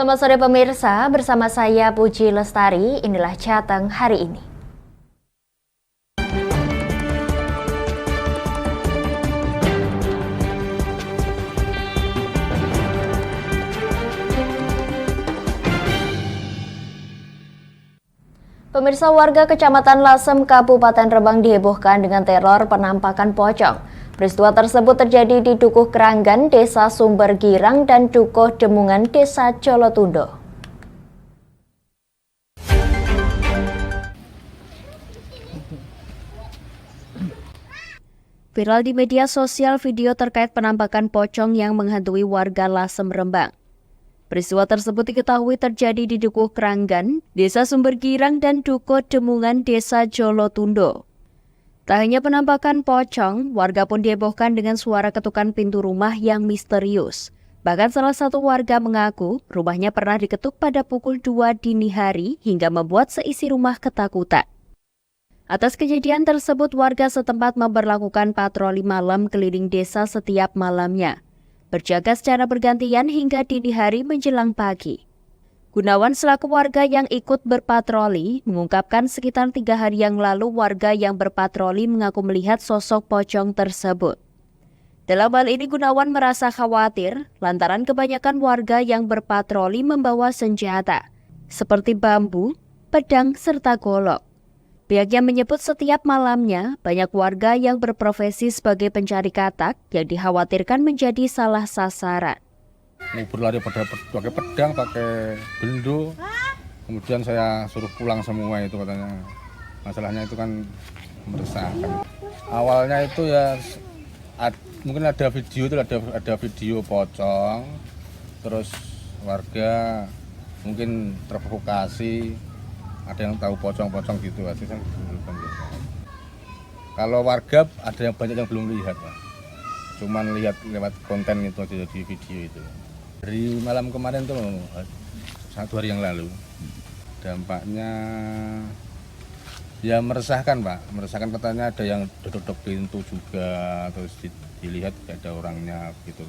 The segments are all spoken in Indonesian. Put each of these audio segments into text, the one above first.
Selamat sore pemirsa, bersama saya Puji Lestari, inilah Jateng hari ini. Pemirsa, warga Kecamatan Lasem, Kabupaten Rembang dihebohkan dengan teror penampakan pocong. Peristiwa tersebut terjadi di Dukuh Keranggan, Desa Sumber Girang, dan Dukuh Demungan, Desa Jolotundo. Viral di media sosial video terkait penampakan pocong yang menghantui warga Lasem, Rembang. Peristiwa tersebut diketahui terjadi di Dukuh Keranggan, Desa Sumber Girang, dan Dukuh Demungan, Desa Jolotundo. Tak hanya penampakan pocong, warga pun dihebohkan dengan suara ketukan pintu rumah yang misterius. Bahkan salah satu warga mengaku rumahnya pernah diketuk pada pukul 2 dini hari hingga membuat seisi rumah ketakutan. Atas kejadian tersebut, warga setempat memberlakukan patroli malam keliling desa setiap malamnya, berjaga secara bergantian hingga dini hari menjelang pagi. Gunawan selaku warga yang ikut berpatroli mengungkapkan sekitar 3 hari yang lalu warga yang berpatroli mengaku melihat sosok pocong tersebut. Dalam hal ini Gunawan merasa khawatir lantaran kebanyakan warga yang berpatroli membawa senjata seperti bambu, pedang, serta golok. Pihaknya menyebut setiap malamnya banyak warga yang berprofesi sebagai pencari katak yang dikhawatirkan menjadi salah sasaran. Berlari pada pakai pedang, pakai bendo, kemudian saya suruh pulang semua itu katanya. Masalahnya itu kan meresahkan. Awalnya itu ya mungkin ada video itu ada video pocong, terus warga mungkin terprovokasi, ada yang tahu pocong-pocong gitu aja kan. Kalau warga ada yang banyak yang belum lihat, Pak. Cuman lihat lewat konten itu aja di video itu. Dari malam kemarin tuh 1 hari yang lalu, dampaknya ya meresahkan, Pak. Meresahkan, katanya ada yang dodok pintu juga, terus dilihat tidak ada orangnya gitu.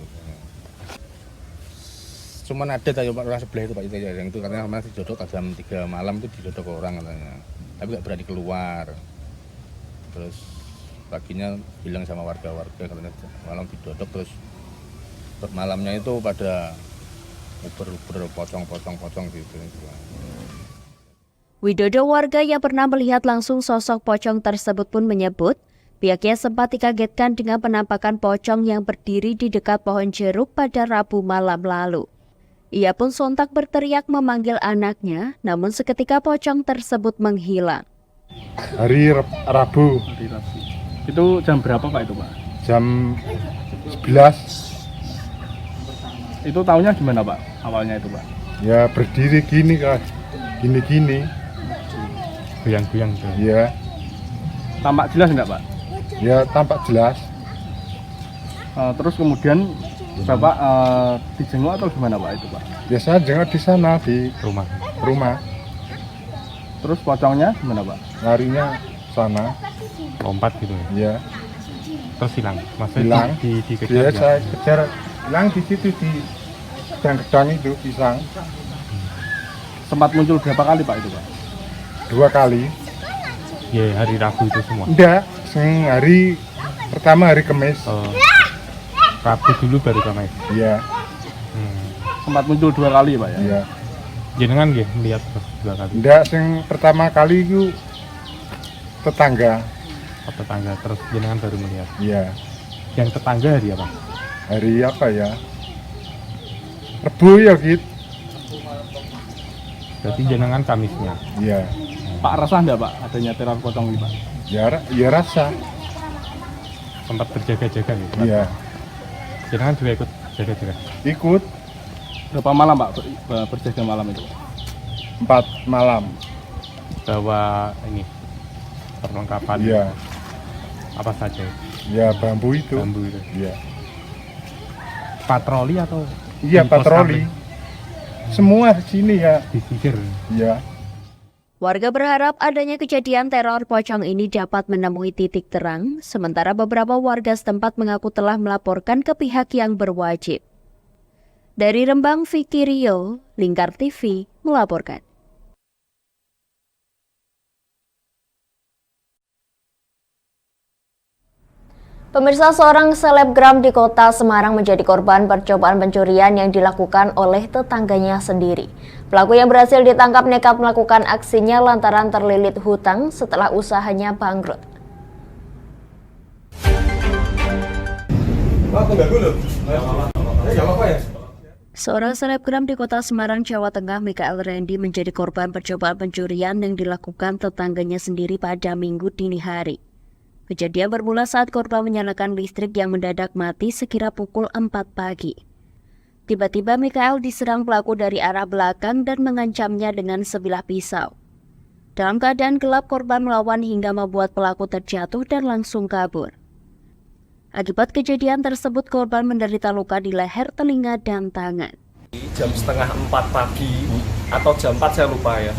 Cuman ada orang sebelah itu, Pak, yang itu katanya masih didodok jam 3 malam itu didodok orang katanya, tapi nggak berani keluar. Terus paginya bilang sama warga-warga katanya malam didodok, terus malamnya itu pada uber-uber pocong gitu. Widodo, warga yang pernah melihat langsung sosok pocong tersebut, pun menyebut pihaknya sempat dikagetkan dengan penampakan pocong yang berdiri di dekat pohon jeruk pada Rabu malam lalu. Ia pun sontak berteriak memanggil anaknya, namun seketika pocong tersebut menghilang. Hari Rabu. Itu jam berapa, Pak, itu, Pak? Jam 11. Itu tahunya gimana, Pak, awalnya itu, Pak? Ya berdiri gini kan, gini. Goyang-goyang. Ya. Tampak jelas nggak, Pak? Ya tampak jelas. Terus kemudian Bapak dijenguk atau gimana, Pak, itu, Pak? Biasa jenguk di sana di rumah. Terus pocongnya gimana, Pak? Larinya sana. Lompat gitu Ya. Terus hilang. Hilang. Dikejar. Dia saya kejar. Hilang di situ di gedang itu pisang. Sempat muncul berapa kali, Pak, itu, Pak? 2 kali. Ya, hari Rabu itu semua. Enggak, hari pertama hari Kamis. Rabu dulu baru Kamis. Iya. Sempat muncul 2 kali, Pak, ya? Iya. Jenengan nggih melihat 2 kali. Enggak, pertama kali itu tetangga. Tetangga, terus jenengan baru melihat. Iya. Yang tetangga hari apa? Hari apa ya? Rebu ya gitu. Berarti jenengan Kamisnya. Iya. Pak, resah nggak, Pak, adanya teror pocong ini, Pak? Ya rasa. Sempat berjaga-jaga gitu, Pak? Iya. Jenengan juga ikut jaga-jaga? Ikut Berapa malam, Pak, berjaga malam itu? 4 malam. Bawa ini perlengkapan. Iya. Apa saja? Ya bambu itu. Bambu itu. Iya. Patroli atau? Iya di pos patroli. kami? Semua di sini ya. Disisir. Iya. Warga berharap adanya kejadian teror pocong ini dapat menemui titik terang, sementara beberapa warga setempat mengaku telah melaporkan ke pihak yang berwajib. Dari Rembang, Vicky Rio, Lingkar TV melaporkan. Pemirsa, seorang selebgram di kota Semarang menjadi korban percobaan pencurian yang dilakukan oleh tetangganya sendiri. Pelaku yang berhasil ditangkap nekat melakukan aksinya lantaran terlilit hutang setelah usahanya bangkrut. Seorang selebgram di kota Semarang, Jawa Tengah, Michael Randy, menjadi korban percobaan pencurian yang dilakukan tetangganya sendiri pada Minggu dini hari. Kejadian bermula saat korban menyalakan listrik yang mendadak mati sekira pukul 4 pagi. Tiba-tiba Michael diserang pelaku dari arah belakang dan mengancamnya dengan sebilah pisau. Dalam keadaan gelap, korban melawan hingga membuat pelaku terjatuh dan langsung kabur. Akibat kejadian tersebut, korban menderita luka di leher, telinga, dan tangan. Jam setengah 4 pagi atau jam 4 saya lupa ya.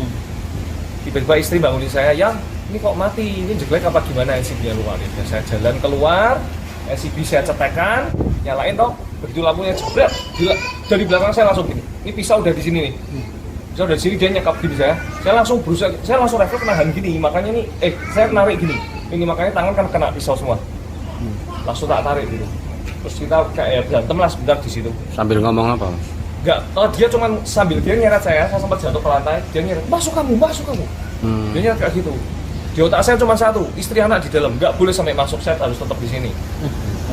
Tiba-tiba istri bangunin saya, "Ya, ini kok mati, ini jelek apa gimana LCD-nya luar?" Ya, saya jalan keluar, LCD saya cetekan, nyalain toh, begitu lampunya jebret, dari belakang saya langsung gini. Ini pisau udah di sini nih. Pisau udah di sini, dia nyekap gini saya langsung berusaha, saya langsung refleks nahan gini, makanya nih, saya narik gini. Ini makanya tangan kan kena pisau semua. Langsung tak tarik gitu. Terus kita kayak berantem lah sebentar di situ. Sambil ngomong apa? Enggak, dia cuma sambil dia nyeret saya sempat jatuh ke lantai, dia nyeret, masuk kamu. Dia nyeret kayak gitu. Di otak saya cuma satu, istri anak di dalam, nggak boleh sampai masuk, saya harus tetap di sini.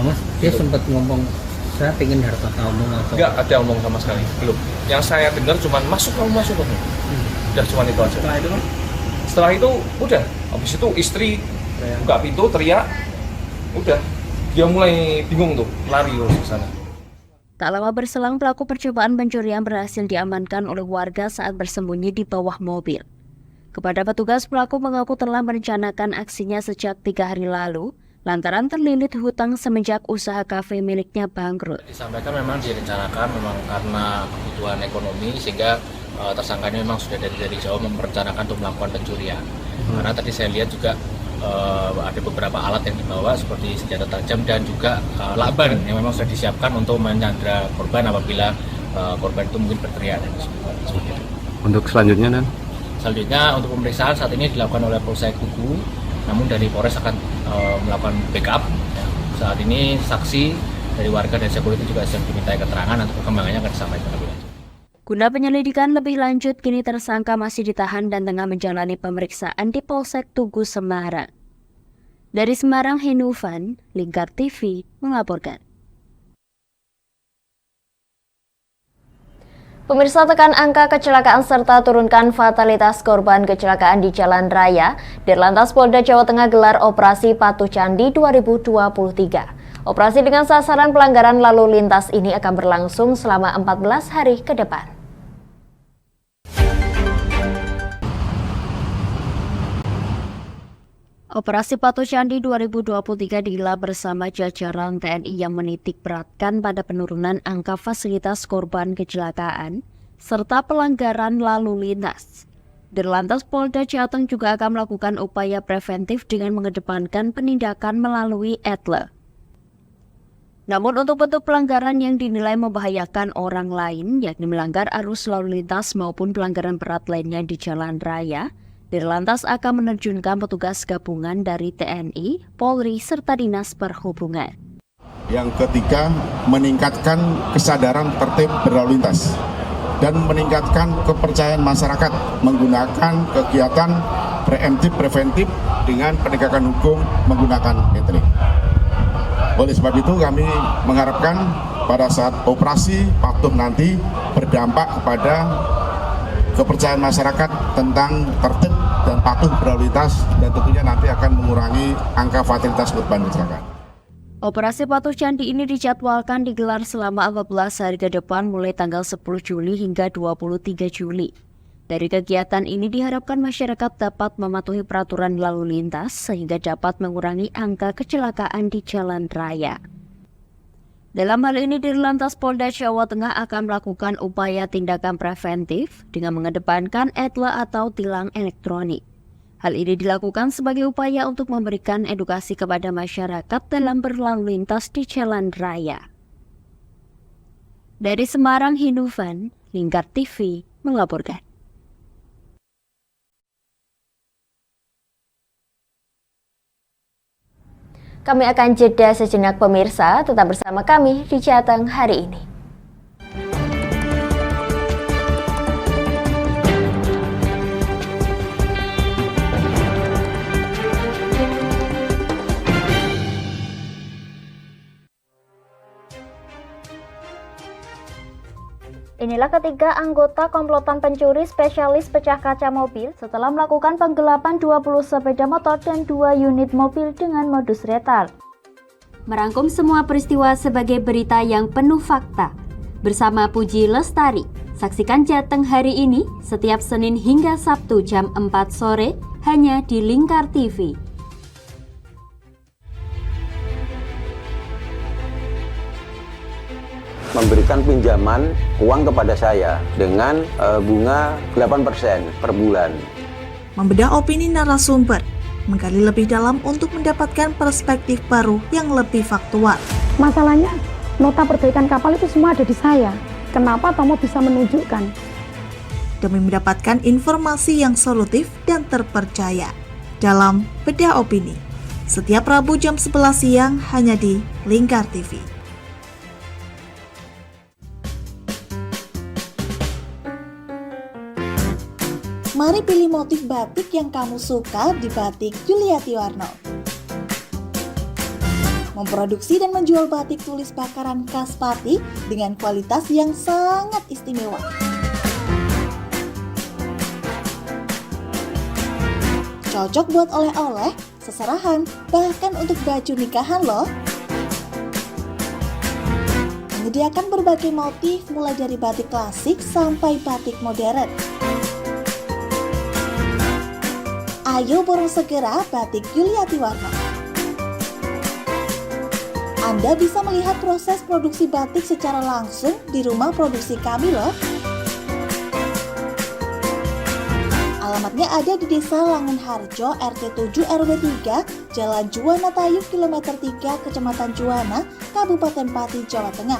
Mas, dia sempat ngomong, saya pengen harta kamu atau? Nggak ada omong sama sekali, belum. Yang saya dengar cuma masuk kamu. Udah cuma itu aja. Setelah itu, udah. Habis itu istri buka pintu, teriak, udah. Dia mulai bingung tuh, lari ke sana. Tak lama berselang, pelaku percobaan pencurian berhasil diamankan oleh warga saat bersembunyi di bawah mobil. Kepada petugas, pelaku mengaku telah merencanakan aksinya sejak 3 hari lalu, lantaran terlilit hutang semenjak usaha kafe miliknya bangkrut. Disampaikan memang direncanakan memang karena kebutuhan ekonomi sehingga tersangkanya memang sudah dari jauh merencanakan untuk melakukan pencurian. Karena tadi saya lihat juga ada beberapa alat yang dibawa seperti senjata tajam dan juga lakban yang memang sudah disiapkan untuk menyandra korban apabila korban itu mungkin berteriak dan seperti itu. Untuk selanjutnya Selanjutnya untuk pemeriksaan saat ini dilakukan oleh Polsek Tugu, namun dari Polres akan melakukan backup. Saat ini saksi dari warga dan security juga sedang dimintai keterangan, untuk perkembangannya akan disampaikan lebih lanjut. Guna penyelidikan lebih lanjut, kini tersangka masih ditahan dan tengah menjalani pemeriksaan di Polsek Tugu Semarang. Dari Semarang, Henufan, Lingkar TV melaporkan. Pemirsa, tekan angka kecelakaan serta turunkan fatalitas korban kecelakaan di jalan raya. Dirlantas Polda Jawa Tengah gelar Operasi Patuh Candi 2023. Operasi dengan sasaran pelanggaran lalu lintas ini akan berlangsung selama 14 hari ke depan. Operasi Patuh Candi 2023 digelar bersama jajaran TNI yang menitik beratkan pada penurunan angka fasilitas korban kecelakaan serta pelanggaran lalu lintas. Dirlantas Polda Jateng juga akan melakukan upaya preventif dengan mengedepankan penindakan melalui ETLE. Namun untuk bentuk pelanggaran yang dinilai membahayakan orang lain, yakni melanggar arus lalu lintas maupun pelanggaran berat lainnya di jalan raya, Dirlantas akan menerjunkan petugas gabungan dari TNI, Polri, serta Dinas Perhubungan. Yang ketiga, meningkatkan kesadaran tertib berlalu lintas dan meningkatkan kepercayaan masyarakat menggunakan kegiatan preventif dengan penegakan hukum menggunakan ETLE. Oleh sebab itu kami mengharapkan pada saat operasi patuh nanti berdampak kepada kepercayaan masyarakat tentang tertib dan patuh berlalu lintas, dan tentunya nanti akan mengurangi angka fatalitas korban kecelakaan. Operasi Patuh Candi ini dijadwalkan digelar selama 14 hari ke depan mulai tanggal 10 Juli hingga 23 Juli. Dari kegiatan ini diharapkan masyarakat dapat mematuhi peraturan lalu lintas sehingga dapat mengurangi angka kecelakaan di jalan raya. Dalam hal ini, Dirlantas Polda Jawa Tengah akan melakukan upaya tindakan preventif dengan mengedepankan ETLE atau tilang elektronik. Hal ini dilakukan sebagai upaya untuk memberikan edukasi kepada masyarakat dalam berlalu lintas di jalan raya. Dari Semarang, Hinduvan, Lingkar TV melaporkan. Kami akan jeda sejenak pemirsa, tetap bersama kami di Jateng hari ini. Inilah ketiga anggota komplotan pencuri spesialis pecah kaca mobil setelah melakukan penggelapan 20 sepeda motor dan 2 unit mobil dengan modus retal. Merangkum semua peristiwa sebagai berita yang penuh fakta. Bersama Puji Lestari, saksikan Jateng hari ini setiap Senin hingga Sabtu jam 4 sore hanya di Lingkar TV. Memberikan pinjaman uang kepada saya dengan bunga 8% per bulan. Membedah opini narasumber, menggali lebih dalam untuk mendapatkan perspektif baru yang lebih faktual. Masalahnya, nota perbaikan kapal itu semua ada di saya. Kenapa Tomo bisa menunjukkan? Demi mendapatkan informasi yang solutif dan terpercaya dalam Bedah Opini. Setiap Rabu jam 11 siang hanya di Lingkar TV. Mari pilih motif batik yang kamu suka di Batik Yuliati Warno. Memproduksi dan menjual batik tulis bakaran khas Pati dengan kualitas yang sangat istimewa. Cocok buat oleh-oleh, seserahan, bahkan untuk baju nikahan loh. Menyediakan berbagai motif mulai dari batik klasik sampai batik modern. Ayo borong segera Batik Yuliati Warno. Anda bisa melihat proses produksi batik secara langsung di rumah produksi kami loh. Alamatnya ada di Desa Langenharjo, RT 7 RW 3, Jalan Juwana Tayu, Kilometer 3, Kecamatan Juwana, Kabupaten Pati, Jawa Tengah.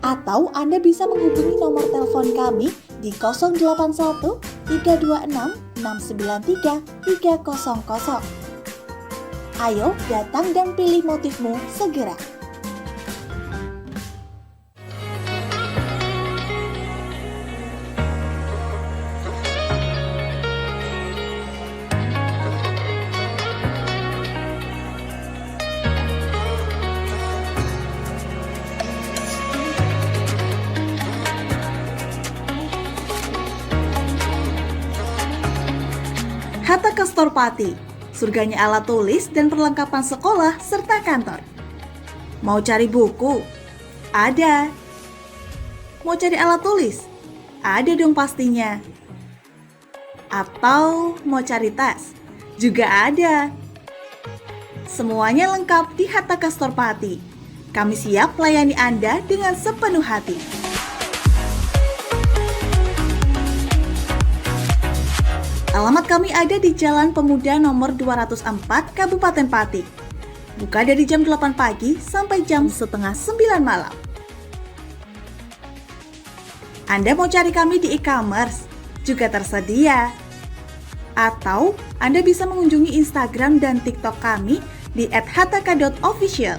Atau Anda bisa menghubungi nomor telepon kami di 081 326 693 300. Ayo datang dan pilih motifmu segera. Hatta Kastor Pati, surganya alat tulis dan perlengkapan sekolah serta kantor. Mau cari buku? Ada. Mau cari alat tulis? Ada dong pastinya. Atau mau cari tas? Juga ada. Semuanya lengkap di Hatta Kastor Pati. Kami siap melayani Anda dengan sepenuh hati. Alamat kami ada di Jalan Pemuda nomor 204, Kabupaten Pati. Buka dari jam 8 pagi sampai jam setengah 9 malam. Anda mau cari kami di e-commerce? Juga tersedia. Atau Anda bisa mengunjungi Instagram dan TikTok kami di @hataka.official.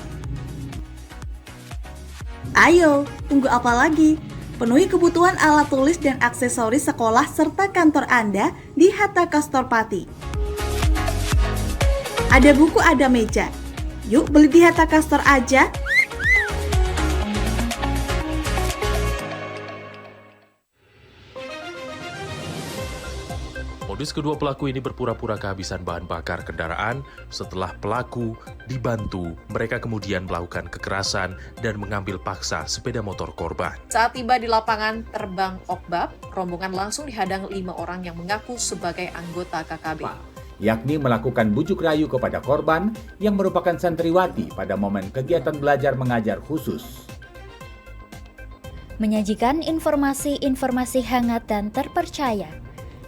Ayo, tunggu apa lagi? Penuhi kebutuhan alat tulis dan aksesoris sekolah serta kantor Anda di Hatta Kastor Pati. Ada buku, ada meja. Yuk beli di Hatta Kastor aja. Modus kedua pelaku ini berpura-pura kehabisan bahan bakar kendaraan. Setelah pelaku dibantu, mereka kemudian melakukan kekerasan dan mengambil paksa sepeda motor korban. Saat tiba di lapangan terbang Okbab, rombongan langsung dihadang 5 orang yang mengaku sebagai anggota KKB. Yakni melakukan bujuk rayu kepada korban yang merupakan santriwati pada momen kegiatan belajar mengajar khusus. Menyajikan informasi-informasi hangat dan terpercaya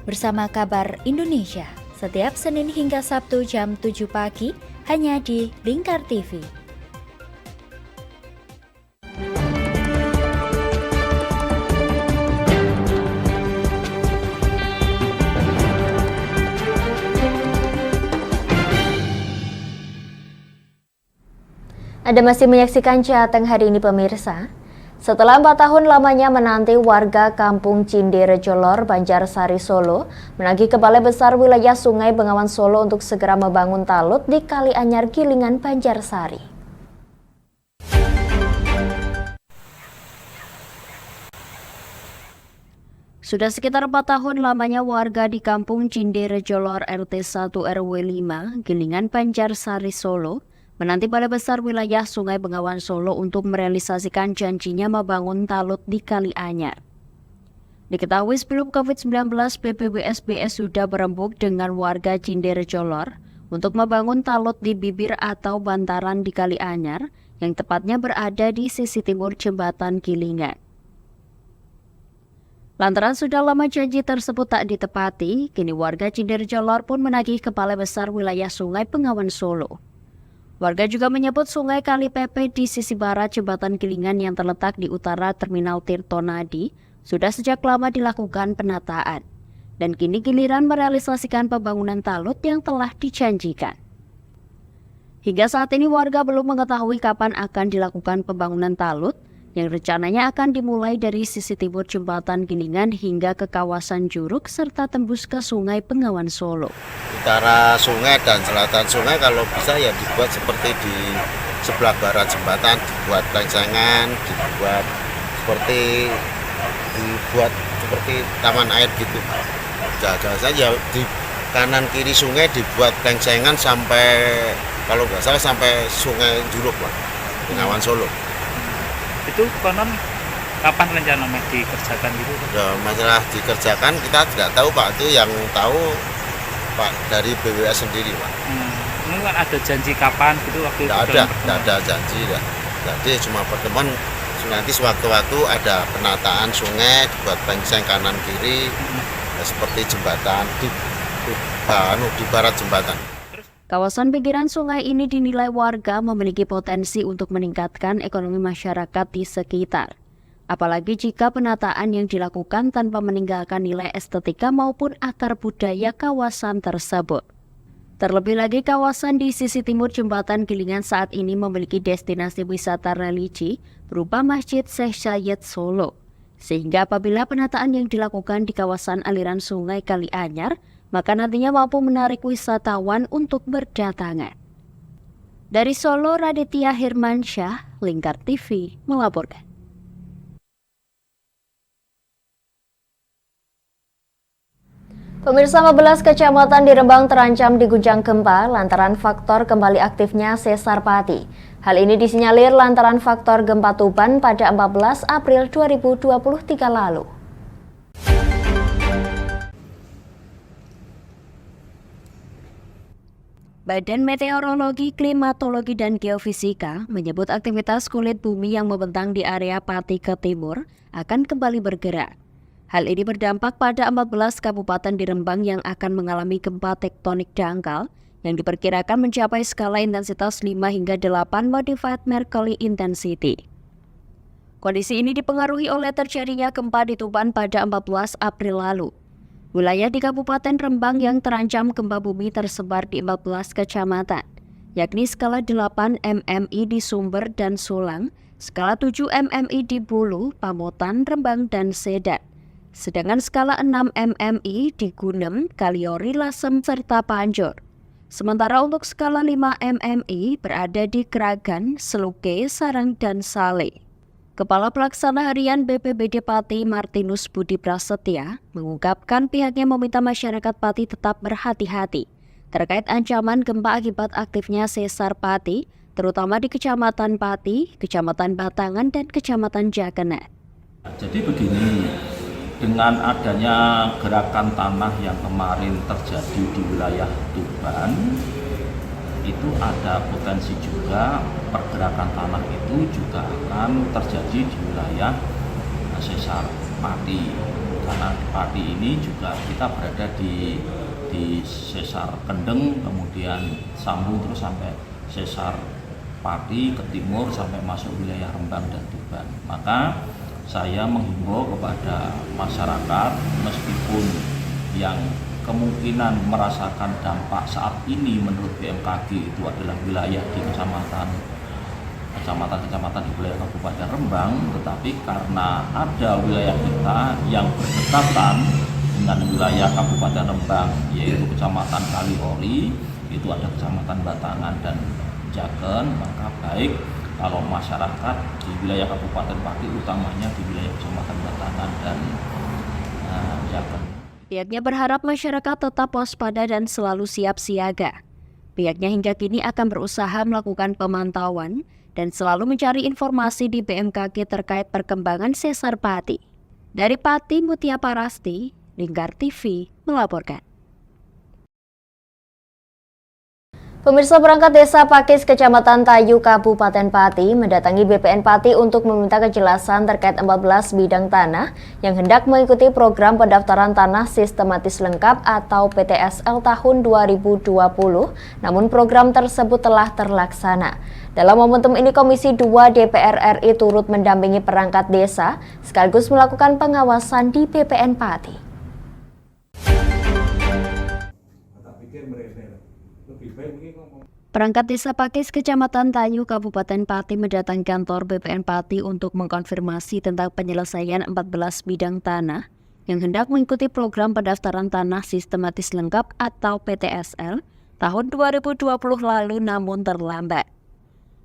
bersama Kabar Indonesia setiap Senin hingga Sabtu jam 7 pagi hanya di Lingkar TV. Anda masih menyaksikan Jateng hari ini pemirsa. Setelah 4 tahun lamanya menanti, warga kampung Cinderejo Lor, Banjarsari, Solo menagih ke Balai Besar Wilayah Sungai Bengawan Solo untuk segera membangun talut di Kali Anyar Gilingan, Banjarsari. Sudah sekitar 4 tahun lamanya warga di kampung Cinderejo Lor RT 1 RW 5, Gilingan, Banjarsari, Solo menanti Balai Besar Wilayah Sungai Bengawan Solo untuk merealisasikan janjinya membangun talut di Kali Anyar. Diketahui sebelum COVID-19, BPWSBS sudah berembuk dengan warga Cinderejo Lor untuk membangun talut di bibir atau bantaran di Kali Anyar yang tepatnya berada di sisi timur jembatan Gilingan. Lantaran sudah lama janji tersebut tak ditepati, kini warga Cinderejo Lor pun menagih ke Balai Besar Wilayah Sungai Bengawan Solo. Warga juga menyebut Sungai Kali Pepe di sisi barat jembatan Gilingan yang terletak di utara Terminal Tirtonadi sudah sejak lama dilakukan penataan, dan kini giliran merealisasikan pembangunan talut yang telah dijanjikan. Hingga saat ini warga belum mengetahui kapan akan dilakukan pembangunan talut, yang rencananya akan dimulai dari sisi timur jembatan Gilingan hingga ke kawasan Juruk serta tembus ke Sungai Bengawan Solo. Utara sungai dan selatan sungai kalau bisa ya dibuat seperti di sebelah barat jembatan, dibuat plencengan, dibuat seperti taman air gitu. Jaga saja di kanan kiri sungai dibuat plencengan sampai kalau nggak salah sampai Sungai Juruk lah, Bengawan Solo. Itu konon kapan rencana dikerjakan gitu? Ya, masalah dikerjakan kita tidak tahu Pak, itu yang tahu Pak dari BWS sendiri Pak. Ini kan ada janji kapan gitu waktu tidak itu? Tidak ada janji ya. Jadi cuma pertemuan nanti sewaktu-waktu ada penataan sungai dibuat penceng kanan kiri ya, seperti jembatan di barat jembatan. Kawasan pinggiran sungai ini dinilai warga memiliki potensi untuk meningkatkan ekonomi masyarakat di sekitar. Apalagi jika penataan yang dilakukan tanpa meninggalkan nilai estetika maupun akar budaya kawasan tersebut. Terlebih lagi kawasan di sisi timur jembatan Gilingan saat ini memiliki destinasi wisata religi berupa Masjid Syekh Syayed Solo. Sehingga apabila penataan yang dilakukan di kawasan aliran sungai Kali Anyar, maka nantinya mampu menarik wisatawan untuk berdatangan. Dari Solo, Raditya Hirmansyah, Lingkar TV, melaporkan. Pemirsa, 15 kecamatan di Rembang terancam diguncang gempa lantaran faktor kembali aktifnya sesar pati. Hal ini disinyalir lantaran faktor gempa Tuban pada 14 April 2023 lalu. Badan Meteorologi, Klimatologi, dan Geofisika menyebut aktivitas kulit bumi yang membentang di area Pati ke timur akan kembali bergerak. Hal ini berdampak pada 14 kabupaten di Rembang yang akan mengalami gempa tektonik dangkal yang diperkirakan mencapai skala intensitas 5 hingga 8 Modified Mercalli Intensity. Kondisi ini dipengaruhi oleh terjadinya gempa di Tuban pada 14 April lalu. Wilayah di Kabupaten Rembang yang terancam gempa bumi tersebar di 14 kecamatan, yakni skala 8 MMI di Sumber dan Sulang, skala 7 MMI di Bulu, Pamotan, Rembang, dan Sedan. Sedangkan skala 6 MMI di Gunem, Kaliori, Lasem, serta Panjur. Sementara untuk skala 5 MMI berada di Kragan, Seluke, Sarang, dan Sale. Kepala Pelaksana Harian BPBD Pati Martinus Budi Prasetya mengungkapkan pihaknya meminta masyarakat Pati tetap berhati-hati terkait ancaman gempa akibat aktifnya sesar Pati, terutama di Kecamatan Pati, Kecamatan Batangan, dan Kecamatan Jakenet. Jadi begini, dengan adanya gerakan tanah yang kemarin terjadi di wilayah Tuban, itu ada potensi juga pergerakan tanah itu juga akan terjadi di wilayah sesar Pati, karena Pati ini juga kita berada di sesar Kendeng, kemudian sambung terus sampai sesar Pati ke timur sampai masuk wilayah Rembang dan Tuban. Maka saya menghimbau kepada masyarakat, meskipun yang kemungkinan merasakan dampak saat ini menurut BMKG itu adalah wilayah di Kecamatan kecamatan-kecamatan di wilayah Kabupaten Rembang, tetapi karena ada wilayah kita yang berdekatan dengan wilayah Kabupaten Rembang, yaitu Kecamatan Kaliori, itu ada Kecamatan Batangan dan Jaken, maka baik kalau masyarakat di wilayah Kabupaten Pati, utamanya di wilayah Kecamatan Batangan dan Jaken. Pihaknya berharap masyarakat tetap waspada dan selalu siap siaga. Pihaknya hingga kini akan berusaha melakukan pemantauan dan selalu mencari informasi di BMKG terkait perkembangan sesar Pati. Dari Pati, Mutia Parasti, Lingkar TV melaporkan. Pemirsa, perangkat desa Pakis Kecamatan Tayu Kabupaten Pati mendatangi BPN Pati untuk meminta kejelasan terkait 14 bidang tanah yang hendak mengikuti program pendaftaran tanah sistematis lengkap atau PTSL tahun 2020, namun program tersebut telah terlaksana. Dalam momentum ini Komisi 2 DPR RI turut mendampingi perangkat desa sekaligus melakukan pengawasan di BPN Pati. Perangkat Desa Pakis Kecamatan Tayu Kabupaten Pati mendatangi kantor BPN Pati untuk mengkonfirmasi tentang penyelesaian 14 bidang tanah yang hendak mengikuti program pendaftaran tanah sistematis lengkap atau PTSL tahun 2020 lalu namun terlambat.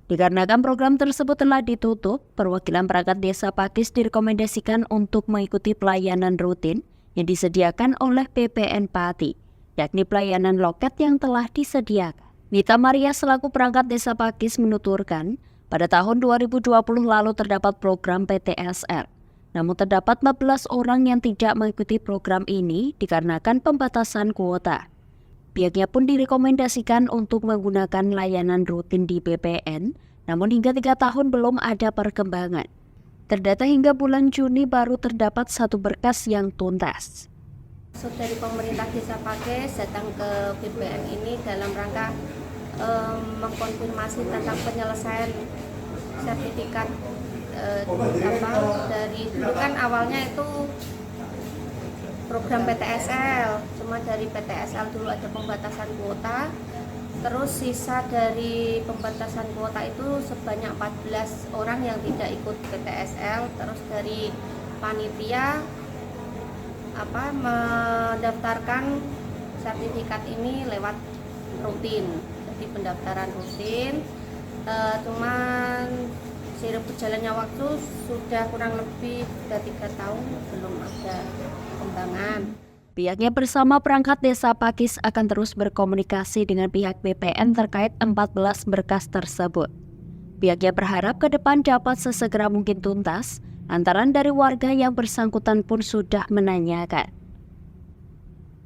Dikarenakan program tersebut telah ditutup, perwakilan perangkat Desa Pakis direkomendasikan untuk mengikuti pelayanan rutin yang disediakan oleh BPN Pati, yakni pelayanan loket yang telah disediakan. Nita Maria selaku perangkat Desa Pakis menuturkan, pada tahun 2020 lalu terdapat program PTSL. Namun terdapat 14 orang yang tidak mengikuti program ini dikarenakan pembatasan kuota. Pihaknya pun direkomendasikan untuk menggunakan layanan rutin di BPN, namun hingga 3 tahun belum ada perkembangan. Terdata hingga bulan Juni baru terdapat 1 berkas yang tuntas. Dari pemerintah Desa Pakis datang ke BPN ini dalam rangka mengkonfirmasi tentang penyelesaian sertifikat dari dulu kan awalnya itu program PTSL, cuma dari PTSL dulu ada pembatasan kuota, terus sisa dari pembatasan kuota itu sebanyak 14 orang yang tidak ikut PTSL, terus dari panitia mendaftarkan sertifikat ini lewat rutin, jadi pendaftaran rutin. Cuman seiring berjalannya waktu sudah kurang lebih 3 tahun belum ada perkembangan. Pihaknya bersama perangkat Desa Pakis akan terus berkomunikasi dengan pihak BPN terkait 14 berkas tersebut. Pihaknya berharap ke depan dapat sesegera mungkin tuntas. Lantaran dari warga yang bersangkutan pun sudah menanyakan.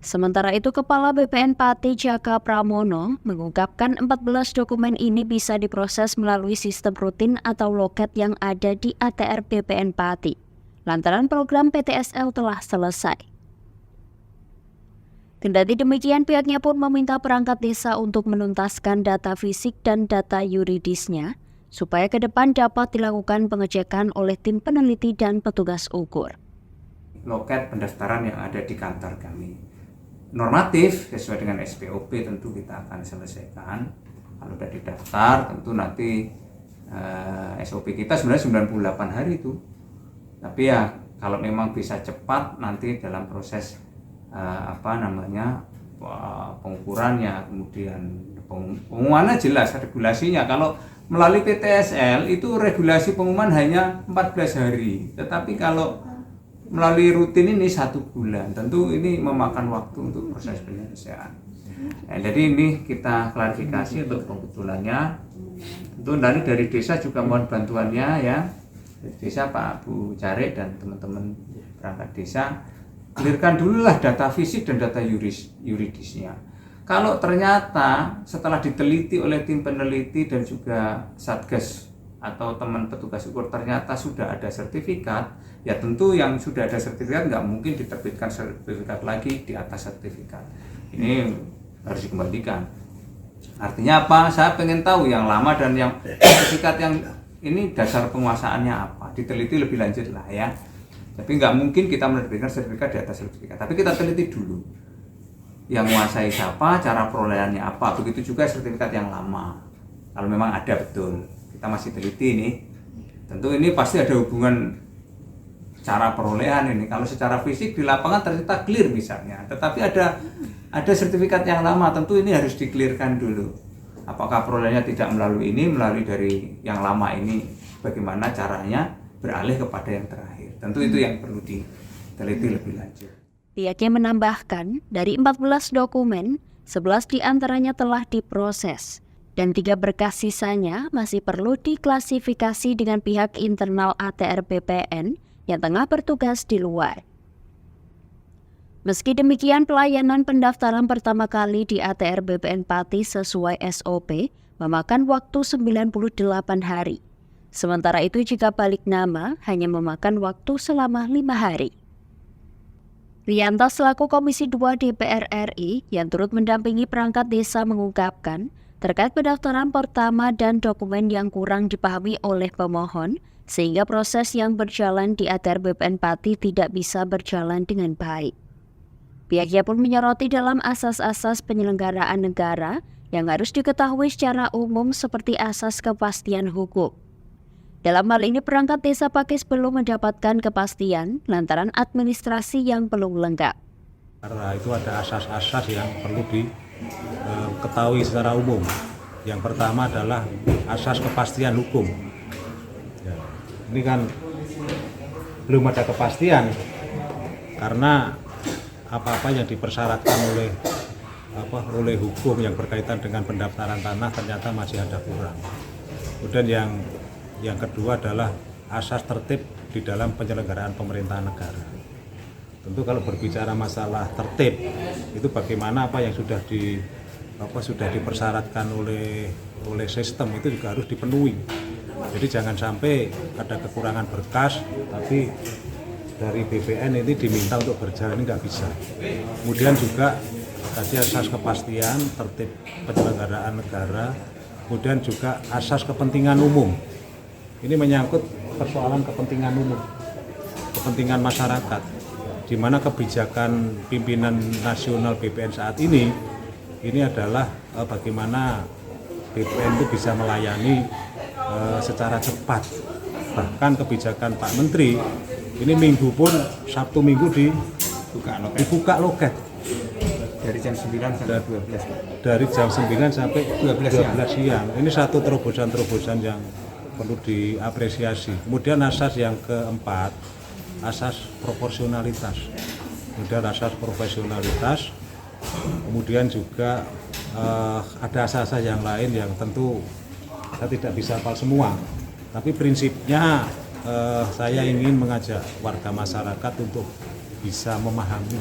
Sementara itu, Kepala BPN Pati Jaka Pramono mengungkapkan 14 dokumen ini bisa diproses melalui sistem rutin atau loket yang ada di ATR BPN Pati. Lantaran program PTSL telah selesai. Kendati demikian, pihaknya pun meminta perangkat desa untuk menuntaskan data fisik dan data yuridisnya, supaya ke depan dapat dilakukan pengecekan oleh tim peneliti dan petugas ukur. Loket pendaftaran yang ada di kantor kami normatif sesuai dengan SPOP tentu kita akan selesaikan. Kalau sudah didaftar tentu nanti SOP kita sebenarnya 98 hari itu. Tapi ya kalau memang bisa cepat nanti dalam proses pengukurannya, kemudian pengumumannya jelas regulasinya. Kalau melalui PTSL itu regulasi pengumuman hanya 14 hari, tetapi kalau melalui rutin ini 1 bulan. Tentu ini memakan waktu untuk proses penyelesaian. Jadi ini kita klarifikasi untuk pembetulannya. Tentu dari desa juga mohon bantuannya ya. Dari desa Pak Bu Carik dan teman-teman perangkat desa, clearkan dululah data fisik dan data yuridisnya. Kalau ternyata setelah diteliti oleh tim peneliti dan juga Satgas atau teman petugas ukur ternyata sudah ada sertifikat, ya tentu yang sudah ada sertifikat nggak mungkin diterbitkan sertifikat lagi di atas sertifikat. Ini harus dikembalikan. Artinya apa? Saya pengen tahu yang lama dan yang sertifikat yang ini dasar penguasaannya apa. Diteliti lebih lanjut lah ya. Tapi nggak mungkin kita menerbitkan sertifikat di atas sertifikat. Tapi kita teliti dulu. Yang menguasai siapa, cara perolehannya apa, begitu juga sertifikat yang lama. Kalau memang ada betul, kita masih teliti nih. Tentu ini pasti ada hubungan cara perolehan ini. Kalau secara fisik di lapangan ternyata clear misalnya, tetapi ada sertifikat yang lama, tentu ini harus di-clearkan dulu. Apakah perolehannya tidak melalui ini, melalui dari yang lama ini, bagaimana caranya beralih kepada yang terakhir. Tentu itu yang perlu diteliti lebih lanjut. Pihaknya menambahkan, dari 14 dokumen, 11 diantaranya telah diproses, dan 3 berkas sisanya masih perlu diklasifikasi dengan pihak internal ATR BPN yang tengah bertugas di luar. Meski demikian, pelayanan pendaftaran pertama kali di ATR BPN Pati sesuai SOP memakan waktu 98 hari. Sementara itu jika balik nama hanya memakan waktu selama 5 hari. Rianta selaku Komisi 2 DPR RI yang turut mendampingi perangkat desa mengungkapkan terkait pendaftaran pertama dan dokumen yang kurang dipahami oleh pemohon sehingga proses yang berjalan di ATR BPN Pati tidak bisa berjalan dengan baik. Pihaknya pun menyoroti dalam asas-asas penyelenggaraan negara yang harus diketahui secara umum seperti asas kepastian hukum. Dalam hal ini perangkat desa Pakis belum mendapatkan kepastian lantaran administrasi yang belum lengkap. Karena itu ada asas-asas yang perlu diketahui secara umum. Yang pertama adalah asas kepastian hukum. Ya, ini kan belum ada kepastian karena apa-apa yang dipersyaratkan oleh hukum yang berkaitan dengan pendaftaran tanah ternyata masih ada kurang. Kemudian yang kedua adalah asas tertib di dalam penyelenggaraan pemerintahan negara. Tentu kalau berbicara masalah tertib itu bagaimana apa yang sudah dipersyaratkan oleh sistem itu juga harus dipenuhi. Jadi jangan sampai ada kekurangan berkas tapi dari BPN ini diminta untuk berjalan, ini nggak bisa. Kemudian juga tadi asas kepastian, tertib penyelenggaraan negara, kemudian juga asas kepentingan umum. Ini menyangkut persoalan kepentingan umum, kepentingan masyarakat, di mana kebijakan pimpinan nasional BPN saat ini adalah bagaimana BPN itu bisa melayani secara cepat. Bahkan kebijakan Pak Menteri ini minggu pun Sabtu Minggu dibuka loket Dari jam 9 sampai 12. Dari jam 9 sampai 12 siang. Ini satu terobosan-terobosan yang perlu diapresiasi. Kemudian asas yang keempat, asas proporsionalitas. Kemudian asas profesionalitas. Kemudian juga ada asas-asas yang lain yang tentu saya tidak bisa hafal semua. Tapi prinsipnya saya ingin mengajak warga masyarakat untuk bisa memahami,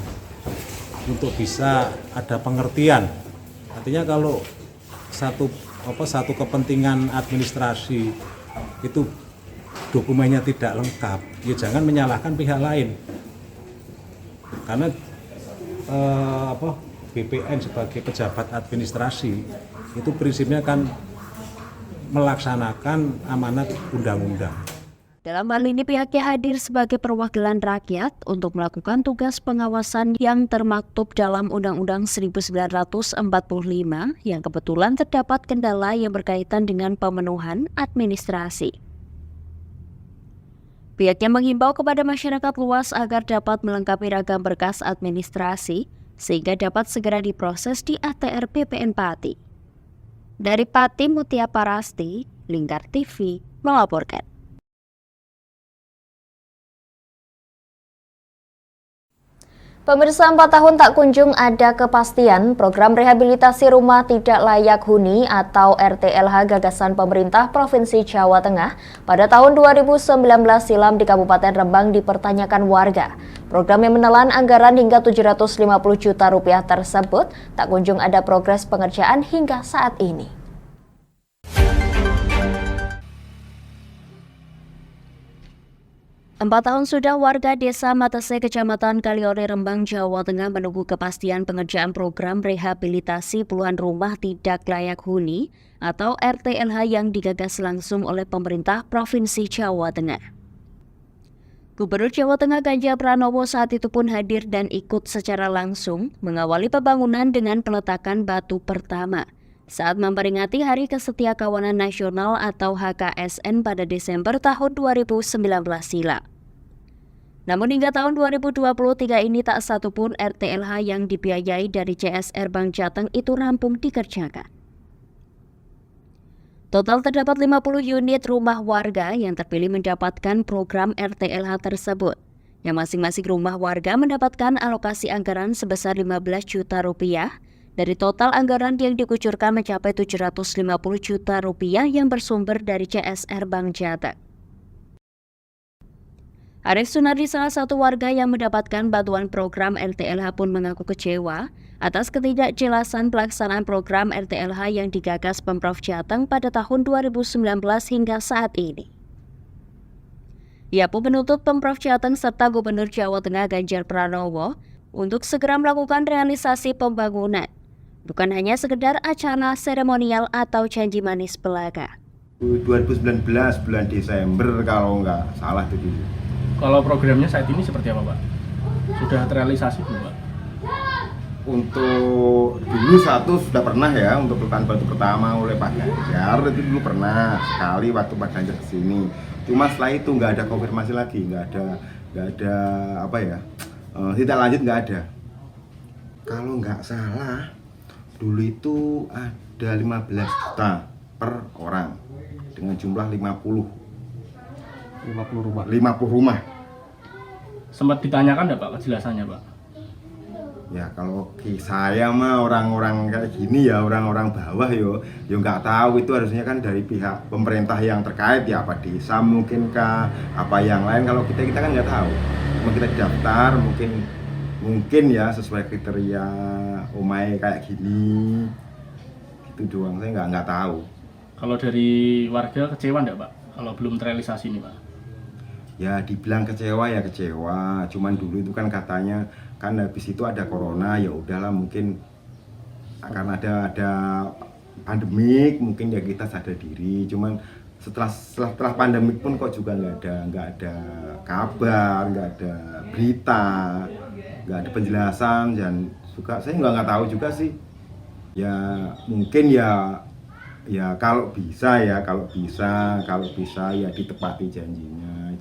untuk bisa ada pengertian. Artinya kalau satu kepentingan administrasi itu dokumennya tidak lengkap, ya jangan menyalahkan pihak lain. Karena BPN sebagai pejabat administrasi itu prinsipnya kan melaksanakan amanat undang-undang. Dalam hal ini pihaknya hadir sebagai perwakilan rakyat untuk melakukan tugas pengawasan yang termaktub dalam Undang-Undang 1945 yang kebetulan terdapat kendala yang berkaitan dengan pemenuhan administrasi. Pihaknya menghimbau kepada masyarakat luas agar dapat melengkapi ragam berkas administrasi sehingga dapat segera diproses di ATR BPN Pati. Dari Pati, Mutia Parasti, Lingkar TV melaporkan. Pemirsa, 4 tahun tak kunjung ada kepastian program rehabilitasi rumah tidak layak huni atau RTLH gagasan pemerintah Provinsi Jawa Tengah pada tahun 2019 silam di Kabupaten Rembang dipertanyakan warga. Program yang menelan anggaran hingga 750 juta rupiah tersebut tak kunjung ada progres pengerjaan hingga saat ini. Empat tahun sudah warga desa Matese, Kecamatan Kaliore, Rembang, Jawa Tengah menunggu kepastian pengerjaan program rehabilitasi puluhan rumah tidak layak huni atau RTLH yang digagas langsung oleh pemerintah Provinsi Jawa Tengah. Gubernur Jawa Tengah Ganjar Pranowo saat itu pun hadir dan ikut secara langsung mengawali pembangunan dengan peletakan batu pertama, saat memperingati Hari Kesetiakawanan Nasional atau HKSN pada Desember tahun 2019 silam. Namun hingga tahun 2023 ini tak satupun RTLH yang dibiayai dari CSR Bank Jateng itu rampung dikerjakan. Total terdapat 50 unit rumah warga yang terpilih mendapatkan program RTLH tersebut, yang masing-masing rumah warga mendapatkan alokasi anggaran sebesar 15 juta rupiah dari total anggaran yang dikucurkan mencapai 750 juta rupiah yang bersumber dari CSR Bank Jateng. Arif Sunardi, salah satu warga yang mendapatkan bantuan program RTLH, pun mengaku kecewa atas ketidakjelasan pelaksanaan program RTLH yang digagas Pemprov Jateng pada tahun 2019 hingga saat ini. Ia pun menuntut Pemprov Jateng serta Gubernur Jawa Tengah Ganjar Pranowo untuk segera melakukan realisasi pembangunan, bukan hanya sekedar acara seremonial atau janji manis belaka. 2019 bulan Desember kalau nggak salah itu. Kalau programnya saat ini seperti apa, Pak? Sudah terrealisasi belum, Pak? Untuk dulu satu sudah pernah ya, untuk peletakan batu pertama oleh Pak Ganjar itu dulu pernah sekali waktu Pak Ganjar kesini. Cuma setelah itu nggak ada konfirmasi lagi, nggak ada apa ya, tidak lanjut nggak ada. Kalau nggak salah dulu itu ada 15 juta per orang dengan jumlah 50 rumah. Sempat ditanyakan enggak, Pak, kejelasannya, Pak? Ya kalau saya mah orang-orang kayak gini ya, orang-orang bawah yo nggak tahu, itu harusnya kan dari pihak pemerintah yang terkait ya, apa desa mungkin kah, apa yang lain. Kalau kita kan nggak tahu, cuma kita daftar mungkin ya sesuai kriteria umai kayak gini, itu doang, saya nggak tahu. Kalau dari warga kecewa enggak, Pak, kalau belum terrealisasi ini, Pak? Ya dibilang kecewa ya kecewa, cuman dulu itu kan katanya kan habis itu ada corona, ya udahlah mungkin akan ada pandemik, mungkin ya kita sadar diri. Cuman setelah pandemik pun kok juga nggak ada kabar, nggak ada berita, nggak ada penjelasan, dan juga saya nggak tahu juga sih. Ya mungkin ya kalau bisa ya ditepati janjinya,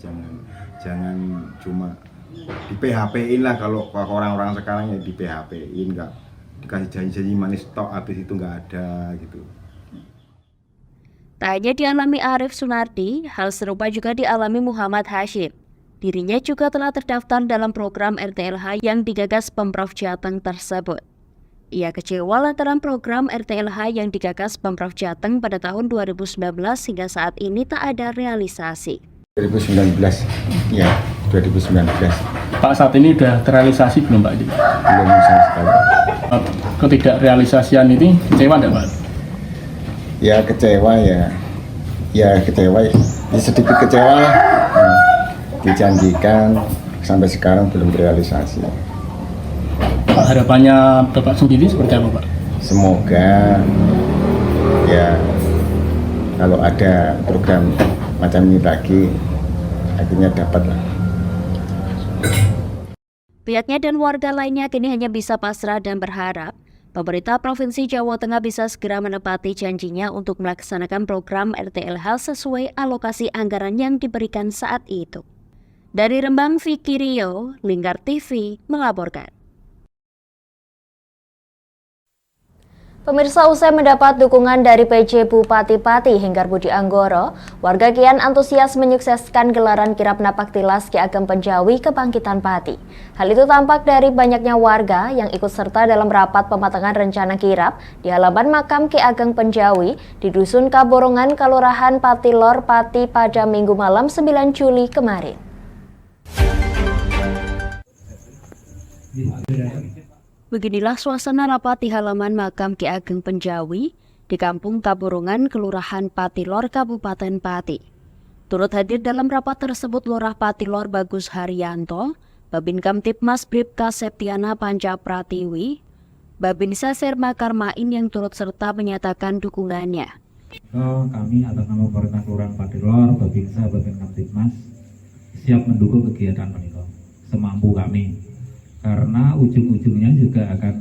jangan cuma di PHP-in lah. Kalau orang-orang sekarang ya di PHP-in, nggak dikasih janji-janji manis tok, habis itu nggak ada gitu. Tak hanya dialami Arif Sunardi, hal serupa juga dialami Muhammad Hashim. Dirinya juga telah terdaftar dalam program RTLH yang digagas Pemprov Jateng tersebut. Ia kecewa lantaran program RTLH yang digagas Pemprov Jateng pada tahun 2019 hingga saat ini tak ada realisasi. 2019, ya 2019. Pak, saat ini sudah terrealisasi belum, Pak? Belum sama sekali. Ketidakrealisasian ini kecewa enggak, Pak? Ya kecewa ya sedikit kecewa lah. Dijanjikan sampai sekarang belum terrealisasi. Pak, harapannya Bapak sendiri seperti apa, Pak? Semoga ya kalau ada program macam ini lagi akhirnya dapat lah. Pihaknya dan warga lainnya kini hanya bisa pasrah dan berharap pemerintah Provinsi Jawa Tengah bisa segera menepati janjinya untuk melaksanakan program RTLH sesuai alokasi anggaran yang diberikan saat itu. Dari Rembang, Vicky Rio, Lingkar TV melaporkan. Pemirsa, usai mendapat dukungan dari PJ Bupati Pati Henggar Budi Anggoro, warga kian antusias menyukseskan gelaran kirap napak tilas Ki Ageng Penjawi Kebangkitan Pati. Hal itu tampak dari banyaknya warga yang ikut serta dalam rapat pematangan rencana kirap di halaman makam Ki Ageng Penjawi di Dusun Kaborongan, Kelurahan Patilor, Pati pada Minggu malam 9 Juli kemarin. Beginilah suasana rapat di halaman makam Ki Ageng Penjawi di Kampung Kaborongan, Kelurahan Patilor, Kabupaten Pati. Turut hadir dalam rapat tersebut Lurah Patilor Bagus Haryanto, Babin Kamtipmas Bribka Septiana Panca Pratiwi, Babin Saser Makarmain yang turut serta menyatakan dukungannya. Kami atas nama Perwakilan Kelurahan Patilor, Babinsa, Babin Kamtipmas siap mendukung kegiatan menikah semampu kami. Karena ujung-ujungnya juga akan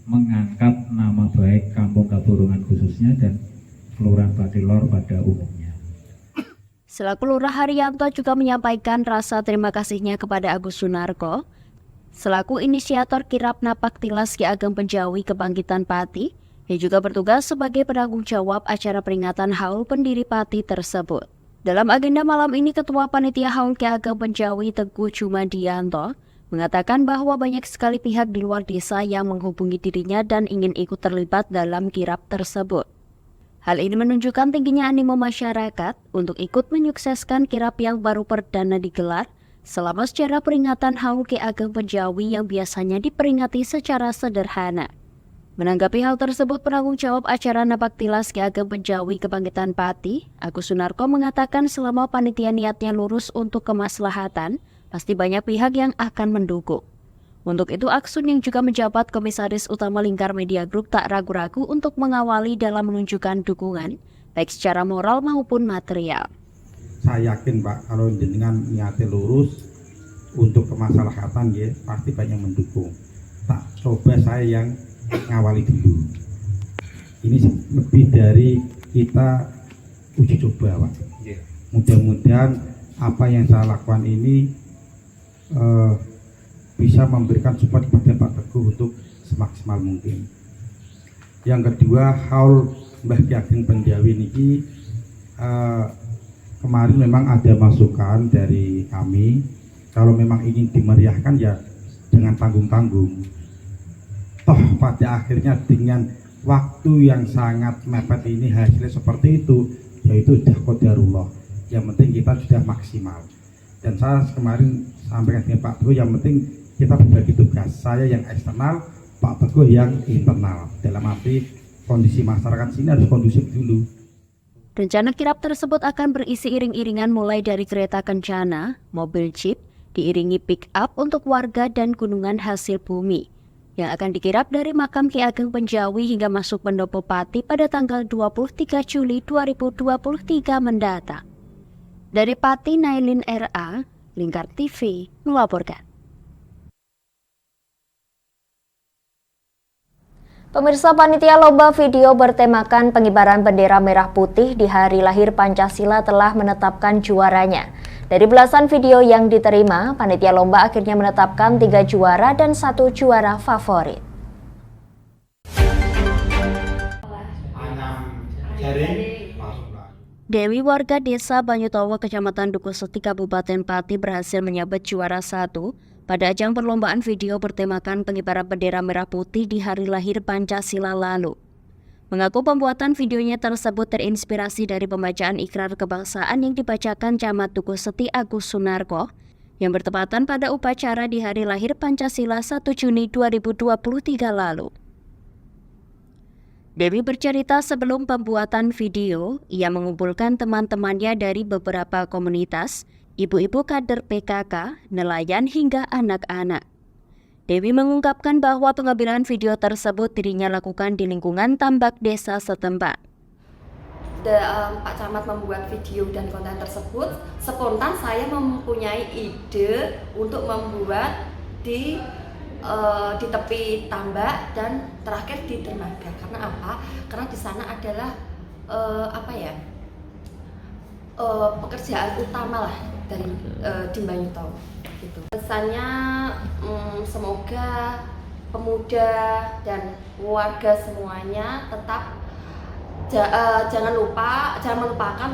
mengangkat nama baik Kampung Kaborongan khususnya. khususnya dan Kelurahan Patilor pada umumnya. Selaku Lurah Haryanto juga menyampaikan rasa terima kasihnya kepada Agus Sunarko selaku inisiator kirap napak tilas Ki Ageng Penjawi Kebangkitan Pati yang juga bertugas sebagai penanggung jawab acara peringatan Haul Pendiri Pati tersebut. Dalam agenda malam ini, Ketua Panitia Haul Ki Ageng Penjawi Teguh Jumandianto mengatakan bahwa banyak sekali pihak di luar desa yang menghubungi dirinya dan ingin ikut terlibat dalam kirap tersebut. Hal ini menunjukkan tingginya animo masyarakat untuk ikut menyukseskan kirap yang baru perdana digelar selama secara peringatan Haul Ki Ageng Penjawi yang biasanya diperingati secara sederhana. Menanggapi hal tersebut, penanggung jawab acara napak tilas Ki Ageng Penjawi Kebangkitan Pati, Agus Sunarko mengatakan selama panitia niatnya lurus untuk kemaslahatan, pasti banyak pihak yang akan mendukung. Untuk itu, Aksun yang juga menjabat Komisaris Utama Lingkar Media Group tak ragu-ragu untuk mengawali dalam menunjukkan dukungan, baik secara moral maupun material. Saya yakin Pak, kalau dengan niatnya lurus untuk kemaslahatan ya pasti banyak mendukung. Tak coba saya yang ngawali dulu. Ini lebih dari kita uji coba Pak. Mudah-mudahan apa yang saya lakukan ini bisa memberikan support kepada Pak Teguh untuk semaksimal mungkin. Yang kedua, Haul Mbah Ki Ageng Penjawi ini kemarin memang ada masukan dari kami, kalau memang ingin dimeriahkan ya jangan tanggung-tanggung. Toh pada akhirnya dengan waktu yang sangat mepet ini hasilnya seperti itu, yaitu sudah qadarullah. Yang penting kita sudah maksimal. Dan saya kemarin sampaikan dengan Pak Teguh, yang penting kita berbagi tugas, saya yang eksternal, Pak Teguh yang internal. Dalam arti kondisi masyarakat sini harus kondusif dulu. Rencana kirap tersebut akan berisi iring-iringan mulai dari kereta kencana, mobil jeep, diiringi pick up untuk warga dan gunungan hasil bumi yang akan dikirap dari makam Ki Ageng Penjawi hingga masuk Pendopo Pati pada tanggal 23 Juli 2023 mendatang. Dari Pati, Nailin RA, Lingkar TV melaporkan. Pemirsa, panitia lomba video bertemakan pengibaran bendera merah putih di hari lahir Pancasila telah menetapkan juaranya. Dari belasan video yang diterima, panitia lomba akhirnya menetapkan 3 juara dan 1 juara favorit. Dewi warga desa Banyutowo, Kecamatan Dukuseti, Kabupaten Pati berhasil menyabet juara 1 pada ajang perlombaan video bertemakan pengibaran bendera merah putih di hari lahir Pancasila lalu. Mengaku pembuatan videonya tersebut terinspirasi dari pembacaan ikrar kebangsaan yang dibacakan Camat Dukuseti Agus Sunarko yang bertepatan pada upacara di hari lahir Pancasila 1 Juni 2023 lalu. Dewi bercerita sebelum pembuatan video, ia mengumpulkan teman-temannya dari beberapa komunitas, ibu-ibu kader PKK, nelayan hingga anak-anak. Dewi mengungkapkan bahwa pengambilan video tersebut dirinya lakukan di lingkungan tambak desa setempat. Pak Camat membuat video dan konten tersebut, spontan saya mempunyai ide untuk membuat di tepi tambak dan terakhir di dermaga. Karena apa? Karena di sana adalah pekerjaan utama lah dari di Banyutowo gitu. Pesannya semoga pemuda dan warga semuanya tetap jangan melupakan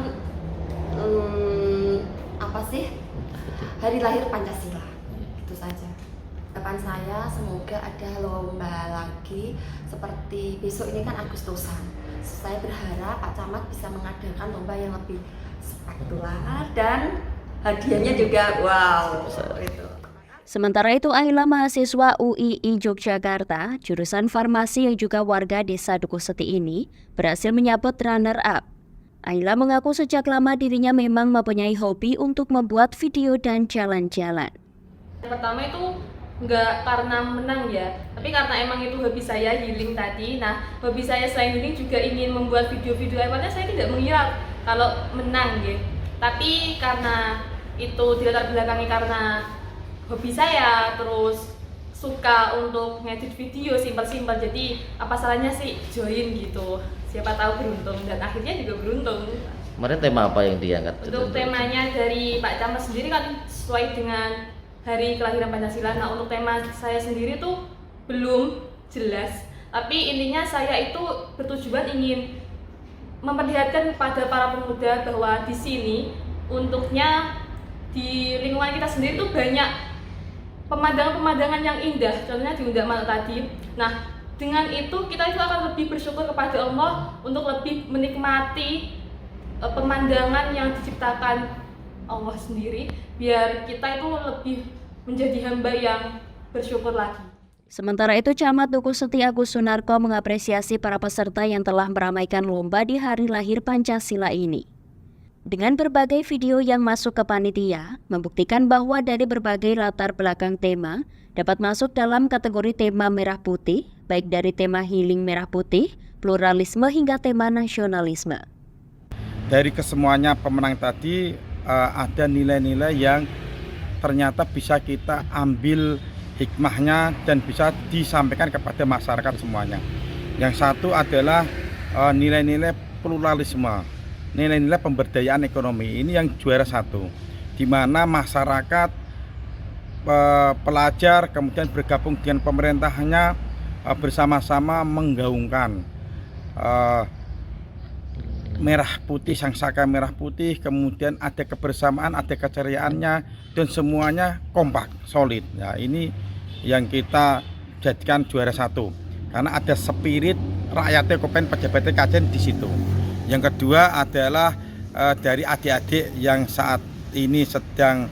hari lahir Pancasila. Itu saja. Harapan saya semoga ada lomba lagi seperti besok ini kan Agustusan. Saya berharap Pak Camat bisa mengadakan lomba yang lebih spektakuler dan hadiahnya juga wow itu. Sementara itu, Aila, mahasiswa UII Yogyakarta, jurusan farmasi yang juga warga desa Dukuseti ini, berhasil menyabet runner-up. Aila mengaku sejak lama dirinya memang mempunyai hobi untuk membuat video dan jalan-jalan. Pertama itu nggak karena menang ya, tapi karena emang itu hobi saya, healing tadi. Nah, hobi saya selain healing juga ingin membuat video-video. Awalnya saya tidak mengira kalau menang ya, tapi karena itu dilatar belakangi karena hobi saya, terus suka untuk ngedit video simpel-simpel, jadi apa salahnya sih join gitu. siapa tahu beruntung, dan akhirnya juga beruntung. Kemarin tema apa yang diangkat? Untuk temanya dari Pak Camat sendiri kan sesuai dengan hari kelahiran Pancasila. Nah, untuk tema saya sendiri tuh belum jelas, tapi intinya saya itu bertujuan ingin memperlihatkan kepada para pemuda bahwa di sini untuknya di lingkungan kita sendiri tuh banyak pemandangan-pemandangan yang indah, contohnya di Undak Malu tadi. Nah, dengan itu kita itu akan lebih bersyukur kepada Allah untuk lebih menikmati pemandangan yang diciptakan Allah sendiri, biar kita itu lebih menjadi hamba yang bersyukur lagi. Sementara itu, Camat Dukuh Seti Agus Sunarko mengapresiasi para peserta yang telah meramaikan lomba di hari lahir Pancasila ini. Dengan berbagai video yang masuk ke panitia, membuktikan bahwa dari berbagai latar belakang tema dapat masuk dalam kategori tema merah putih, baik dari tema healing merah putih, pluralisme hingga tema nasionalisme. Dari kesemuanya pemenang tadi ada nilai-nilai yang ternyata bisa kita ambil hikmahnya dan bisa disampaikan kepada masyarakat semuanya. Yang satu adalah nilai-nilai pluralisme, nilai-nilai pemberdayaan ekonomi. Ini yang juara satu, di mana masyarakat, pelajar, kemudian bergabung dengan pemerintahnya bersama-sama menggaungkan merah putih, sangsaka merah putih, kemudian ada kebersamaan, ada keceriaannya, dan semuanya kompak, solid. Nah, ini yang kita jadikan juara satu, karena ada spirit rakyatnya kepen pejabatnya kajen di situ. Yang kedua adalah dari adik-adik yang saat ini sedang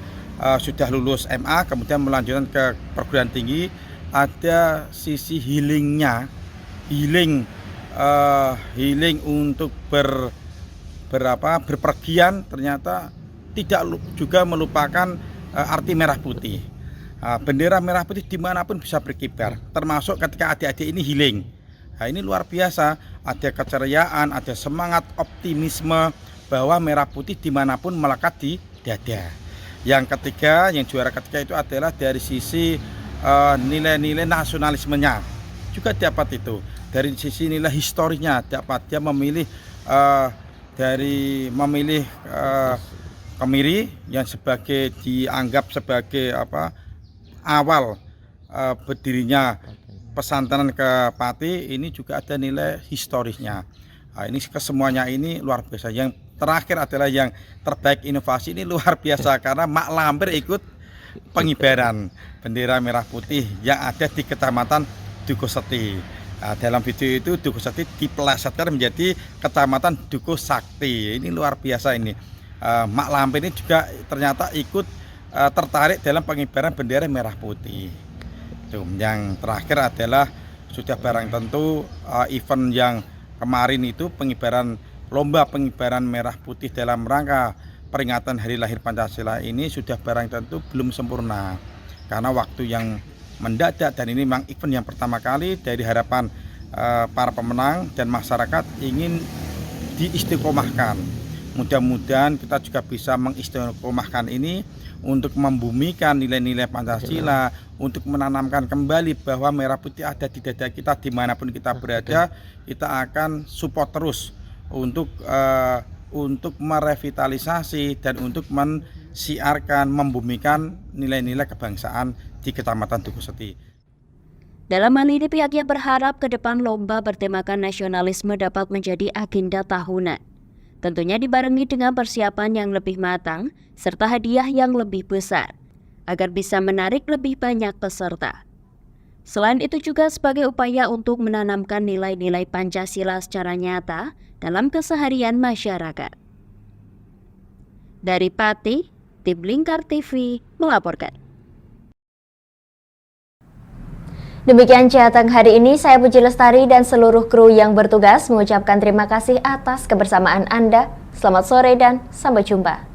sudah lulus MA, kemudian melanjutkan ke perguruan tinggi, ada sisi healingnya, healing untuk berpergian, ternyata tidak juga melupakan arti merah putih. Bendera merah putih dimanapun bisa berkibar, termasuk ketika adik-adik ini healing. Nah, ini luar biasa, ada keceriaan, ada semangat, optimisme bahwa merah putih dimanapun melekat di dada. Yang ketiga, yang juara ketiga itu adalah dari sisi nilai-nilai nasionalismenya juga dapat itu. Dari sisi nilai historinya dapat, dia memilih Kemiri yang dianggap sebagai awal berdirinya pesantren ke Pati. Ini juga ada nilai historisnya. Nah, ini kesemuanya ini luar biasa. Yang terakhir adalah yang terbaik inovasi, ini luar biasa karena Mak Lampir ikut pengibaran bendera merah putih yang ada di Kecamatan Dukuh Seti. Nah, dalam video itu Dukuh Seti dipelesetkan menjadi Kecamatan Dukuh Sakti. Ini luar biasa ini. Mak Lampir ini juga ternyata ikut tertarik dalam pengibaran bendera merah putih. Yang terakhir adalah sudah barang tentu event yang kemarin itu lomba pengibaran merah putih dalam rangka peringatan hari lahir Pancasila ini sudah barang tentu belum sempurna karena waktu yang mendadak, dan ini memang event yang pertama kali. Dari harapan para pemenang dan masyarakat ingin diistiqomahkan. Mudah-mudahan kita juga bisa mengistiqomahkan ini untuk membumikan nilai-nilai Pancasila, untuk menanamkan kembali bahwa merah putih ada di dada kita dimanapun kita berada. Kita akan support terus untuk merevitalisasi dan untuk mensiarkan, membumikan nilai-nilai kebangsaan di Kecamatan Dukuh Seti. Dalam hal ini, pihaknya berharap ke depan lomba bertemakan nasionalisme dapat menjadi agenda tahunan. Tentunya dibarengi dengan persiapan yang lebih matang serta hadiah yang lebih besar agar bisa menarik lebih banyak peserta. Selain itu juga sebagai upaya untuk menanamkan nilai-nilai Pancasila secara nyata dalam keseharian masyarakat. Dari Pati, Tim Lingkar TV melaporkan. Demikian Jateng hari ini, saya Puji Lestari dan seluruh kru yang bertugas mengucapkan terima kasih atas kebersamaan Anda. Selamat sore dan sampai jumpa.